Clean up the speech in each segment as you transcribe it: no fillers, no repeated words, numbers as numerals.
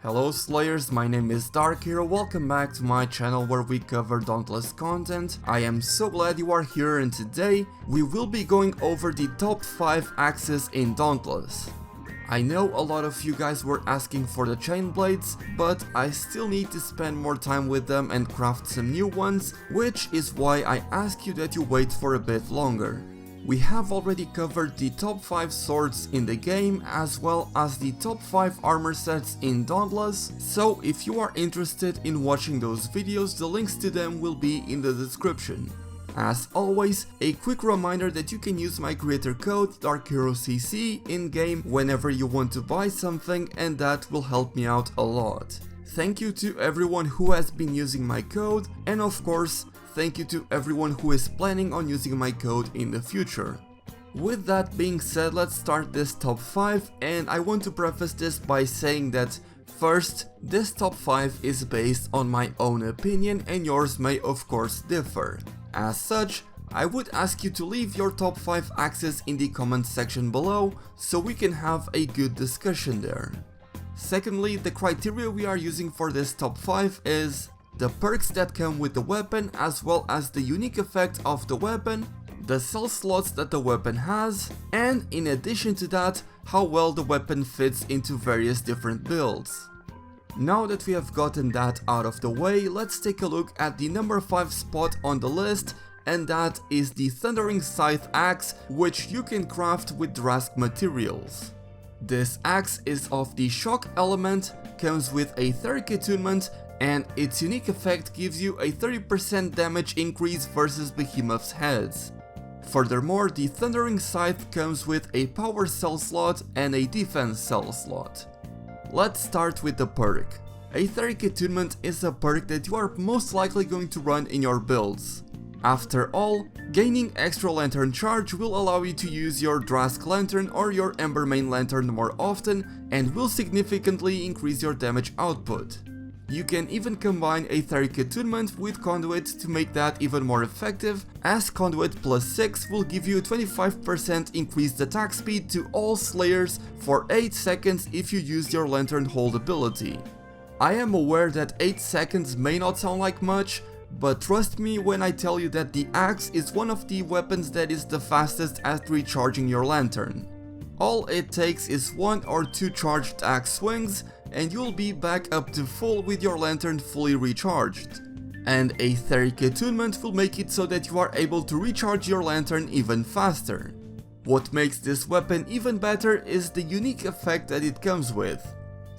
Hello Slayers, my name is DarkHero, welcome back to my channel where we cover Dauntless content. I am so glad you are here, and today we will be going over the top 5 axes in Dauntless. I know a lot of you guys were asking for the chain blades, but I still need to spend more time with them and craft some new ones, which is why I ask you that you wait for a bit longer. We have already covered the top 5 swords in the game, as well as the top 5 armor sets in Dauntless, so if you are interested in watching those videos, the links to them will be in the description. As always, a quick reminder that you can use my creator code DarkHeroCC in-game whenever you want to buy something, and that will help me out a lot. Thank you to everyone who has been using my code, and of course, thank you to everyone who is planning on using my code in the future. With that being said, let's start this top 5, and I want to preface this by saying that first, this top 5 is based on my own opinion and yours may of course differ. As such, I would ask you to leave your top 5 axes in the comment section below so we can have a good discussion there. Secondly, the criteria we are using for this top 5 is the perks that come with the weapon, as well as the unique effect of the weapon, the cell slots that the weapon has, and in addition to that, how well the weapon fits into various different builds. Now that we have gotten that out of the way, let's take a look at the number 5 spot on the list, and that is the Thundering Scythe axe, which you can craft with Drask materials. This axe is of the shock element, comes with a Etheric attunement, and its unique effect gives you a 30% damage increase versus behemoth's heads. Furthermore, the Thundering Scythe comes with a power cell slot and a defense cell slot. Let's start with the perk. Etheric attunement is a perk that you are most likely going to run in your builds. After all, gaining extra lantern charge will allow you to use your Drask lantern or your Embermane lantern more often, and will significantly increase your damage output. You can even combine Etheric attunement with Conduit to make that even more effective, as Conduit plus 6 will give you a 25% increased attack speed to all Slayers for 8 seconds if you use your Lantern Hold ability. I am aware that 8 seconds may not sound like much, but trust me when I tell you that the axe is one of the weapons that is the fastest at recharging your lantern. All it takes is 1 or 2 charged axe swings, and you'll be back up to full with your lantern fully recharged. And Etheric attunement will make it so that you are able to recharge your lantern even faster. What makes this weapon even better is the unique effect that it comes with.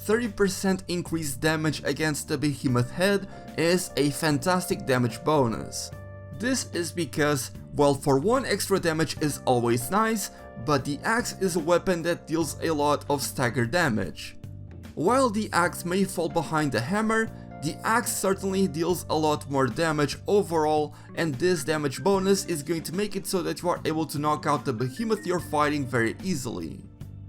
30% increased damage against the behemoth head is a fantastic damage bonus. This is because, well, for 1 extra damage is always nice, but the axe is a weapon that deals a lot of stagger damage. While the axe may fall behind the hammer, the axe certainly deals a lot more damage overall, and this damage bonus is going to make it so that you are able to knock out the behemoth you're fighting very easily.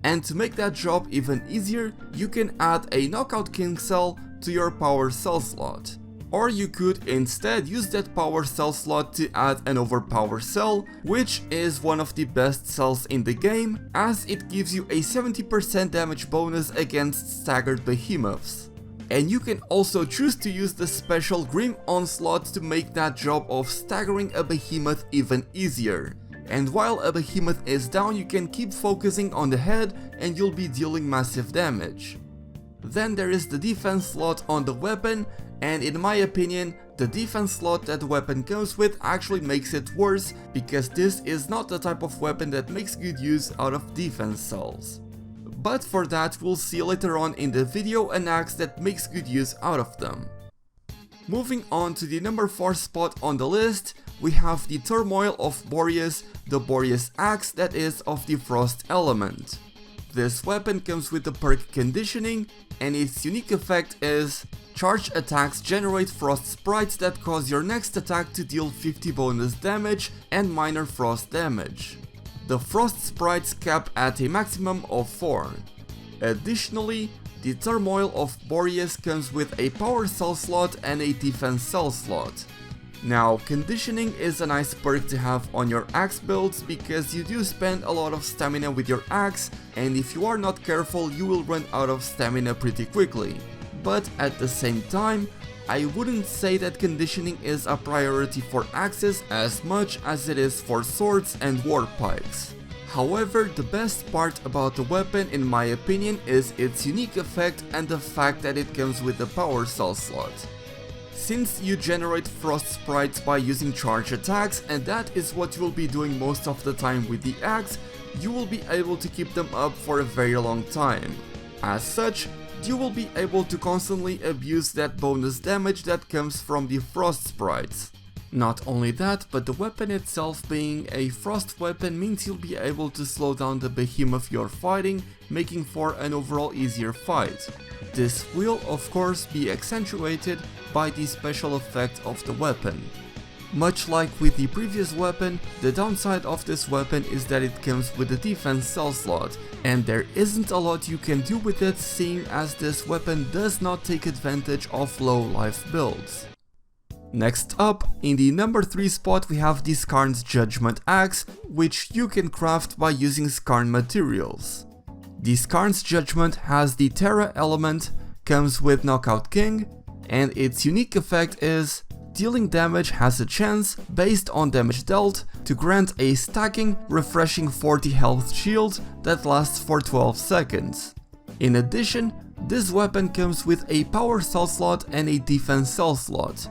And to make that job even easier, you can add a knockout king cell to your power cell slot. Or you could instead use that power cell slot to add an overpower cell, which is one of the best cells in the game, as it gives you a 70% damage bonus against staggered behemoths. And you can also choose to use the special Grim Onslaught to make that job of staggering a behemoth even easier. And while a behemoth is down, you can keep focusing on the head and you'll be dealing massive damage. Then there is the defense slot on the weapon, and in my opinion, the defense slot that the weapon comes with actually makes it worse, because this is not the type of weapon that makes good use out of defense cells. But for that, we'll see later on in the video an axe that makes good use out of them. Moving on to the number 4 spot on the list, we have the Turmoil of Borius, the Borius axe that is of the frost element. This weapon comes with the perk Conditioning, and its unique effect is charged attacks generate frost sprites that cause your next attack to deal 50 bonus damage and minor frost damage. The frost sprites cap at a maximum of 4. Additionally, the Turmoil of Borius comes with a power cell slot and a defense cell slot. Now, conditioning is a nice perk to have on your axe builds because you do spend a lot of stamina with your axe, and if you are not careful you will run out of stamina pretty quickly. but at the same time, I wouldn't say that conditioning is a priority for axes as much as it is for swords and war pikes. However, the best part about the weapon in my opinion is its unique effect and the fact that it comes with a power cell slot. Since you generate frost sprites by using charge attacks, and that is what you will be doing most of the time with the axe, you will be able to keep them up for a very long time. As such, you will be able to constantly abuse that bonus damage that comes from the frost sprites. Not only that, but the weapon itself being a frost weapon means you'll be able to slow down the behemoth you're fighting, making for an overall easier fight. This will of course be accentuated by the special effect of the weapon. Much like with the previous weapon, the downside of this weapon is that it comes with a defense cell slot, and there isn't a lot you can do with it seeing as this weapon does not take advantage of low life builds. Next up, in the number 3 spot we have the Scarn's Judgment Axe, which you can craft by using Scarn materials. The Scarn's Judgment has the Terra element, comes with Knockout King, and its unique effect is dealing damage has a chance, based on damage dealt, to grant a stacking, refreshing 40 health shield that lasts for 12 seconds. In addition, this weapon comes with a power cell slot and a defense cell slot.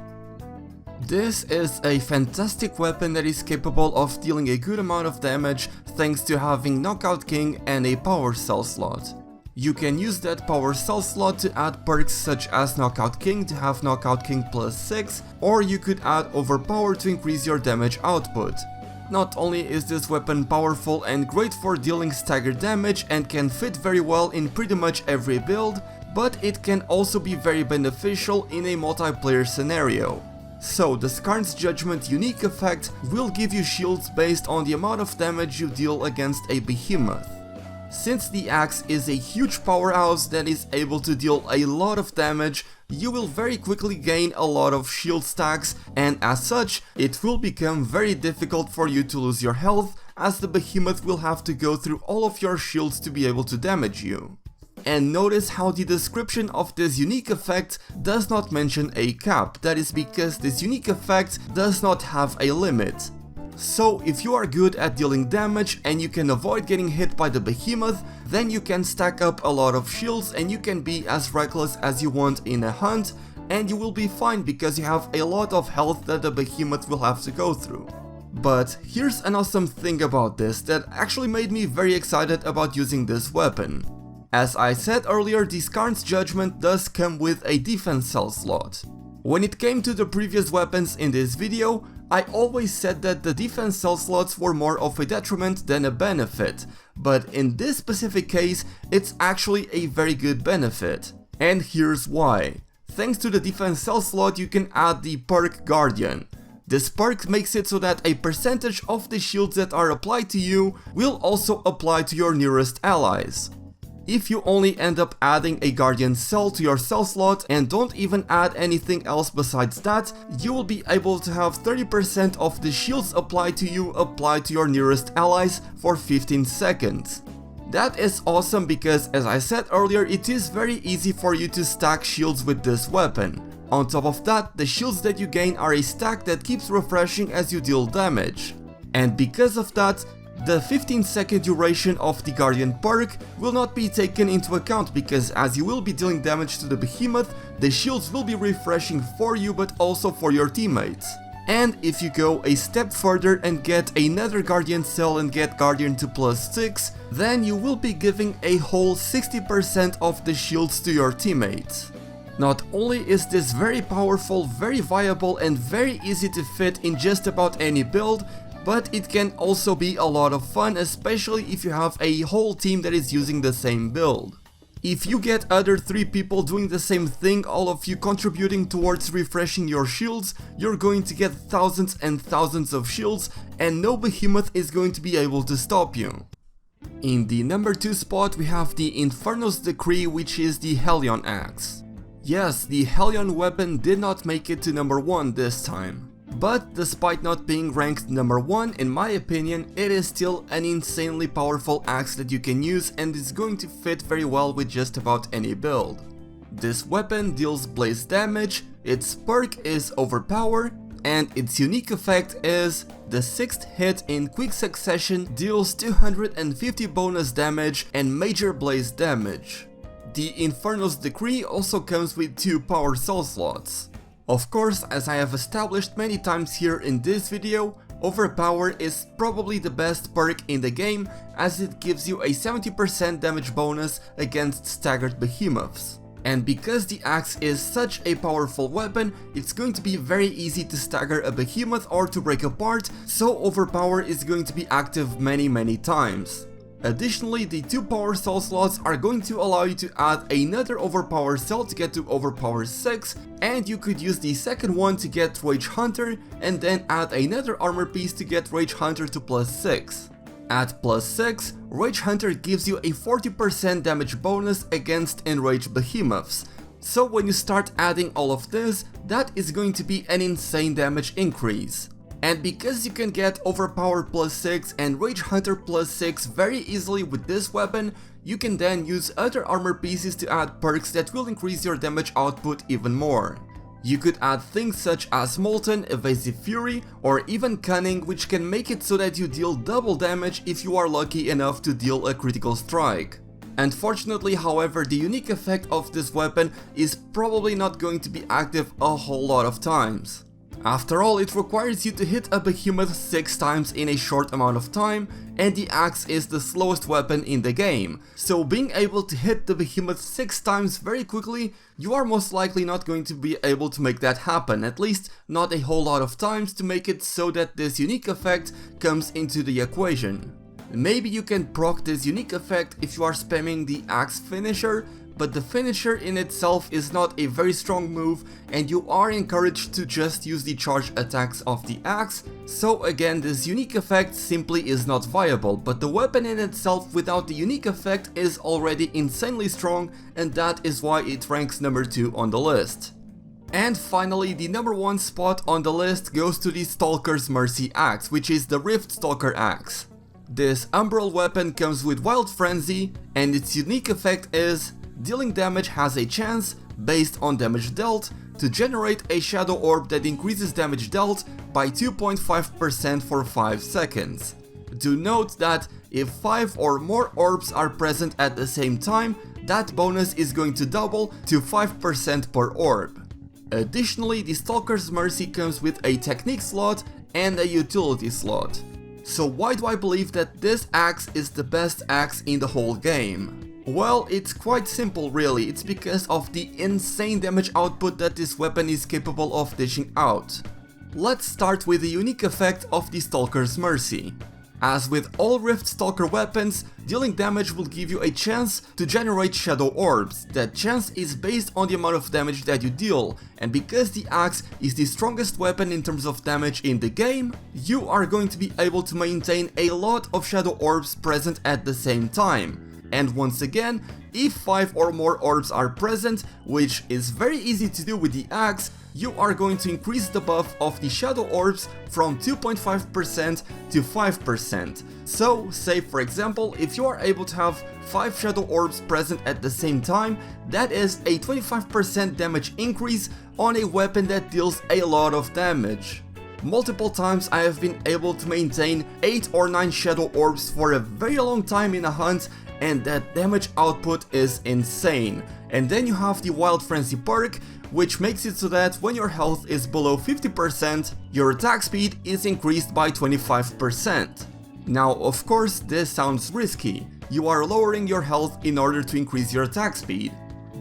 This is a fantastic weapon that is capable of dealing a good amount of damage thanks to having Knockout King and a power cell slot. You can use that power cell slot to add perks such as Knockout King to have Knockout King plus 6, or you could add Overpower to increase your damage output. Not only is this weapon powerful and great for dealing stagger damage and can fit very well in pretty much every build, but it can also be very beneficial in a multiplayer scenario. So the Scarn's Judgment unique effect will give you shields based on the amount of damage you deal against a behemoth. Since the axe is a huge powerhouse that is able to deal a lot of damage, you will very quickly gain a lot of shield stacks, and as such, it will become very difficult for you to lose your health, as the behemoth will have to go through all of your shields to be able to damage you. And notice how the description of this unique effect does not mention a cap. That is because this unique effect does not have a limit. So if you are good at dealing damage and you can avoid getting hit by the behemoth, then you can stack up a lot of shields and you can be as reckless as you want in a hunt, and you will be fine because you have a lot of health that the behemoth will have to go through. But here's an awesome thing about this that actually made me very excited about using this weapon. As I said earlier, the Scarn's Judgment does come with a defense cell slot. When it came to the previous weapons in this video, I always said that the defense cell slots were more of a detriment than a benefit, but in this specific case, it's actually a very good benefit. And here's why. Thanks to the defense cell slot, you can add the perk Guardian. This perk makes it so that a percentage of the shields that are applied to you will also apply to your nearest allies. If you only end up adding a Guardian cell to your cell slot and don't even add anything else besides that, you will be able to have 30% of the shields applied to you applied to your nearest allies for 15 seconds. That is awesome because, as I said earlier, it is very easy for you to stack shields with this weapon. On top of that, the shields that you gain are a stack that keeps refreshing as you deal damage. And because of that, the 15-second duration of the Guardian perk will not be taken into account because as you will be dealing damage to the behemoth, the shields will be refreshing for you but also for your teammates. And if you go a step further and get another Guardian cell and get Guardian to plus 6, then you will be giving a whole 60% of the shields to your teammates. Not only is this very powerful, very viable and very easy to fit in just about any build, but it can also be a lot of fun, especially if you have a whole team that is using the same build. If you get other 3 people doing the same thing, all of you contributing towards refreshing your shields, you're going to get thousands and thousands of shields and no behemoth is going to be able to stop you. In the number 2 spot we have the Inferno's Decree, which is the Hellion Axe. Yes, the Hellion weapon did not make it to number 1 this time. But despite not being ranked number 1, in my opinion, it is still an insanely powerful axe that you can use and is going to fit very well with just about any build. This weapon deals blaze damage, its perk is Overpower, and its unique effect is the 6th hit in quick succession deals 250 bonus damage and major blaze damage. The Inferno's Decree also comes with 2 power soul slots. Of course, as I have established many times here in this video, Overpower is probably the best perk in the game as it gives you a 70% damage bonus against staggered behemoths. And because the axe is such a powerful weapon, it's going to be very easy to stagger a behemoth or to break apart, so Overpower is going to be active many times. Additionally, the 2 power cell slots are going to allow you to add another Overpower cell to get to Overpower 6, and you could use the second one to get Rage Hunter, and then add another armor piece to get Rage Hunter to +6. At +6, Rage Hunter gives you a 40% damage bonus against enraged behemoths. So when you start adding all of this, that is going to be an insane damage increase. And because you can get Overpower +6 and Rage Hunter +6 very easily with this weapon, you can then use other armor pieces to add perks that will increase your damage output even more. You could add things such as Molten, Evasive Fury, or even Cunning, which can make it so that you deal double damage if you are lucky enough to deal a critical strike. Unfortunately, however, the unique effect of this weapon is probably not going to be active a whole lot of times. After all, it requires you to hit a behemoth 6 times in a short amount of time, and the axe is the slowest weapon in the game, so being able to hit the behemoth 6 times very quickly, you are most likely not going to be able to make that happen, at least not a whole lot of times to make it so that this unique effect comes into the equation. Maybe you can proc this unique effect if you are spamming the axe finisher, but the finisher in itself is not a very strong move and you are encouraged to just use the charge attacks of the axe, so again this unique effect simply is not viable, but the weapon in itself without the unique effect is already insanely strong, and that is why it ranks number 2 on the list. And finally, the number 1 spot on the list goes to the Stalker's Mercy axe, which is the Rift Stalker axe. This umbral weapon comes with Wild Frenzy, and its unique effect is dealing damage has a chance, based on damage dealt, to generate a shadow orb that increases damage dealt by 2.5% for 5 seconds. Do note that if 5 or more orbs are present at the same time, that bonus is going to double to 5% per orb. Additionally, the Stalker's Mercy comes with a technique slot and a utility slot. So why do I believe that this axe is the best axe in the whole game? Well, it's quite simple really, it's because of the insane damage output that this weapon is capable of dishing out. Let's start with the unique effect of the Stalker's Mercy. As with all Rift Stalker weapons, dealing damage will give you a chance to generate shadow orbs. That chance is based on the amount of damage that you deal, and because the axe is the strongest weapon in terms of damage in the game, you are going to be able to maintain a lot of shadow orbs present at the same time. And once again, if 5 or more orbs are present, which is very easy to do with the axe, you are going to increase the buff of the shadow orbs from 2.5% to 5%. So, say for example, if you are able to have 5 shadow orbs present at the same time, that is a 25% damage increase on a weapon that deals a lot of damage. Multiple times I have been able to maintain 8 or 9 shadow orbs for a very long time in a hunt, and that damage output is insane. And then you have the Wild Frenzy perk, which makes it so that when your health is below 50%, your attack speed is increased by 25%. Now of course this sounds risky, you are lowering your health in order to increase your attack speed.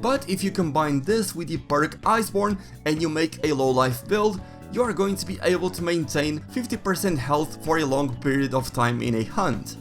But if you combine this with the perk Iceborne and you make a low life build, you are going to be able to maintain 50% health for a long period of time in a hunt.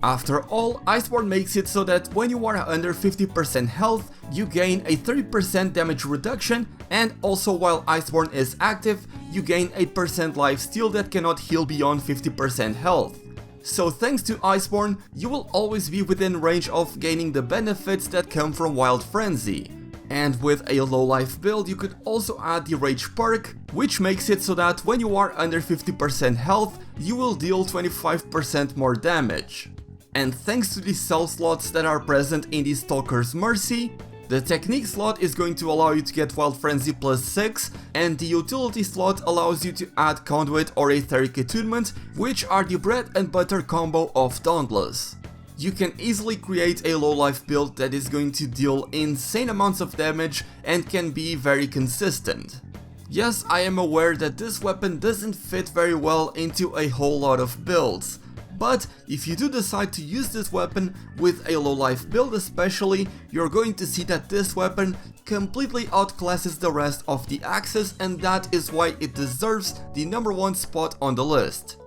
After all, Iceborne makes it so that when you are under 50% health, you gain a 30% damage reduction, and also while Iceborne is active, you gain 8% lifesteal that cannot heal beyond 50% health. So thanks to Iceborne, you will always be within range of gaining the benefits that come from Wild Frenzy. And with a low life build, you could also add the Rage perk, which makes it so that when you are under 50% health, you will deal 25% more damage. And thanks to the cell slots that are present in the Stalker's Mercy, The technique slot is going to allow you to get Wild Frenzy +6, and the utility slot allows you to add Conduit or Etheric Attunement, which are the bread and butter combo of Dauntless. You can easily create a low life build that is going to deal insane amounts of damage and can be very consistent. Yes, I am aware that this weapon doesn't fit very well into a whole lot of builds. But if you do decide to use this weapon with a low life build especially, you're going to see that this weapon completely outclasses the rest of the axes, and that is why it deserves the #1 spot on the list.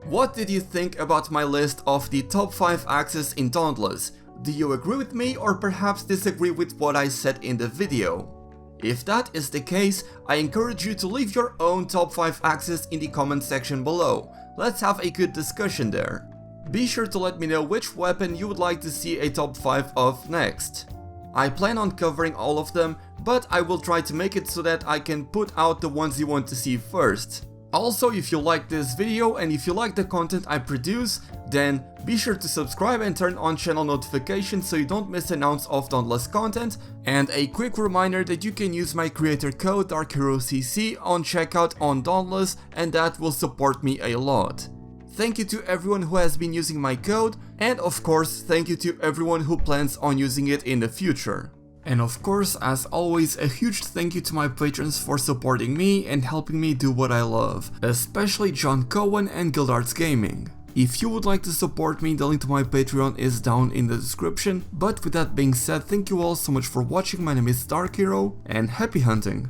What did you think about my list of the top 5 axes in Dauntless? Do you agree with me or perhaps disagree with what I said in the video? If that is the case, I encourage you to leave your own top 5 axes in the comment section below. Let's have a good discussion there. Be sure to let me know which weapon you would like to see a top 5 of next. I plan on covering all of them, but I will try to make it so that I can put out the ones you want to see first. Also, if you like this video and if you like the content I produce, then be sure to subscribe and turn on channel notifications so you don't miss an ounce of Dauntless content, and a quick reminder that you can use my creator code DarkHeroCC on checkout on Dauntless, and that will support me a lot. Thank you to everyone who has been using my code, and of course thank you to everyone who plans on using it in the future. And of course, as always, a huge thank you to my patrons for supporting me and helping me do what I love, especially John Cohen and Guildarts Gaming. If you would like to support me, the link to my Patreon is down in the description. But with that being said, thank you all so much for watching. My name is DarkHero, and happy hunting!